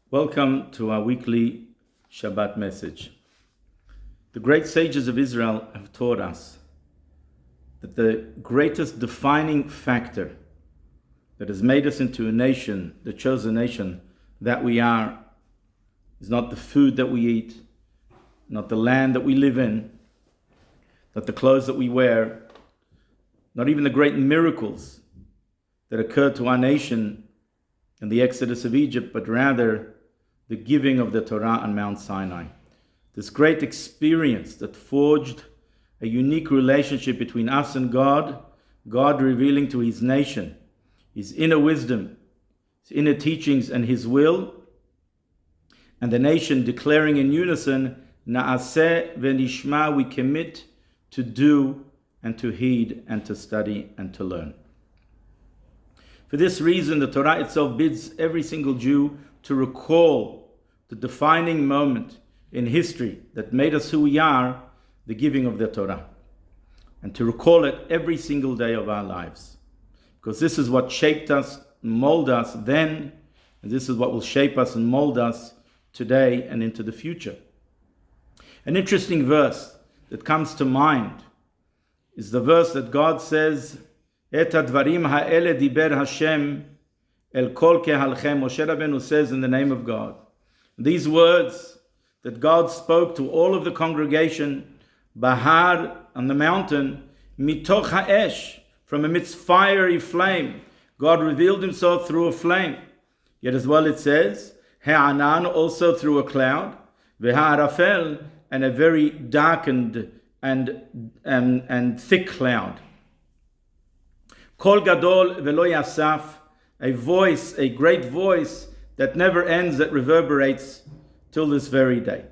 Welcome to our weekly Shabbat message. The great sages of Israel have taught us that the greatest defining factor that has made us into a nation, the chosen nation that we are, is not the food that we eat, not the land that we live in, not the clothes that we wear, not even the great miracles that occurred to our nation in the Exodus of Egypt, but rather the giving of the Torah on Mount Sinai. This great experience that forged a unique relationship between us and God, God revealing to His nation His inner wisdom, His inner teachings and His will, and the nation declaring in unison, Na'aseh v'nishma, we commit to do and to heed and to study and to learn. For this reason, the Torah itself bids every single Jew to recall the defining moment in history that made us who we are, the giving of the Torah, and to recall it every single day of our lives. Because this is what shaped us, molded us then, and this is what will shape us and mold us today and into the future. An interesting verse that comes to mind is the verse that God says, Et hadvarim ha'ele diber Hashem el kol kehalchem. Moshe Rabbeinu says in the name of God. These words that God spoke to all of the congregation, Bahar, on the mountain, mitoch ha'esh, from amidst fiery flame. God revealed Himself through a flame. Yet as well it says, Ha'anan, also through a cloud, Ve'ha'arafel, and a very darkened and thick cloud. Kol gadol velo yasaf, a voice, a great voice that never ends, that reverberates till this very day.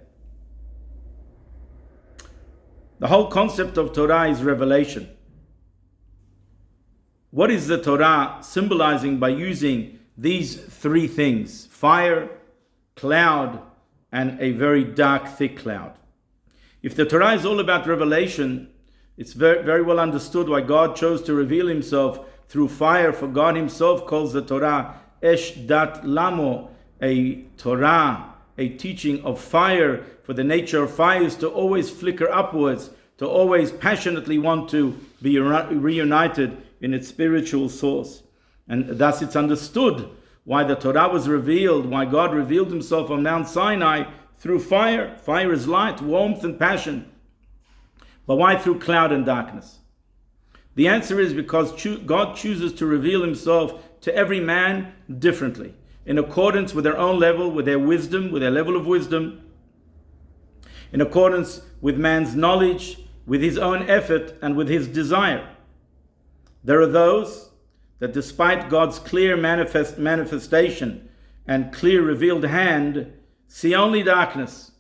The whole concept of Torah is revelation. What is the Torah symbolizing by using these three things? Fire, cloud, and a very dark, thick cloud. If the Torah is all about revelation, it's very, very well understood why God chose to reveal Himself through fire, for God Himself calls the Torah Esh Dat Lamo, a Torah, a teaching of fire, for the nature of fire is to always flicker upwards, to always passionately want to be reunited in its spiritual source. And thus it's understood why the Torah was revealed, why God revealed Himself on Mount Sinai through fire. Fire is light, warmth and passion. But why through cloud and darkness? The answer is because God chooses to reveal Himself to every man differently, in accordance with their own level, with their wisdom, with their level of wisdom, in accordance with man's knowledge, with his own effort, and with his desire. There are those that despite God's clear manifestation and clear revealed hand, see only darkness.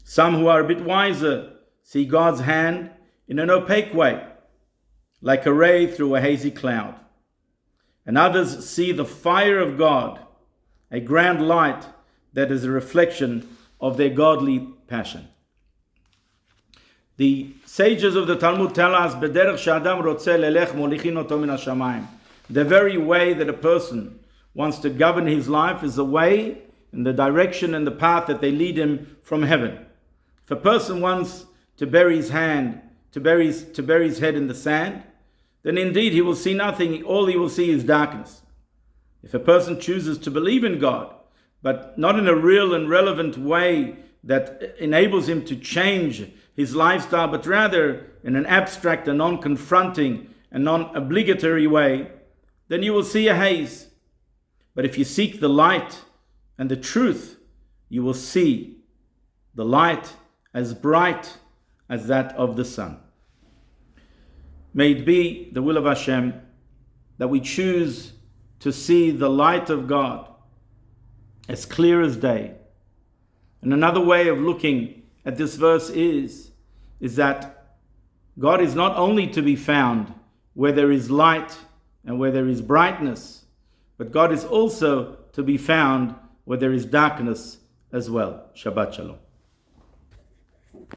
Some who are a bit wiser see God's hand in an opaque way, like a ray through a hazy cloud. And others see the fire of God, a grand light that is a reflection of their godly passion. The sages of the Talmud tell us, "Bederech she'adam rotzeh lelech molichin oto min hashamayim." The very way that a person wants to govern his life is the way and the direction and the path that they lead him from heaven. If a person wants to bury his head in the sand, then indeed he will see nothing. All he will see is darkness. If a person chooses to believe in God, but not in a real and relevant way that enables him to change his lifestyle, but rather in an abstract and non-confronting and non-obligatory way, then you will see a haze. But if you seek the light and the truth, you will see the light as bright as that of the sun. May it be the will of Hashem that we choose to see the light of God as clear as day. And another way of looking at this verse is that God is not only to be found where there is light and where there is brightness, but God is also to be found where there is darkness as well. Shabbat Shalom.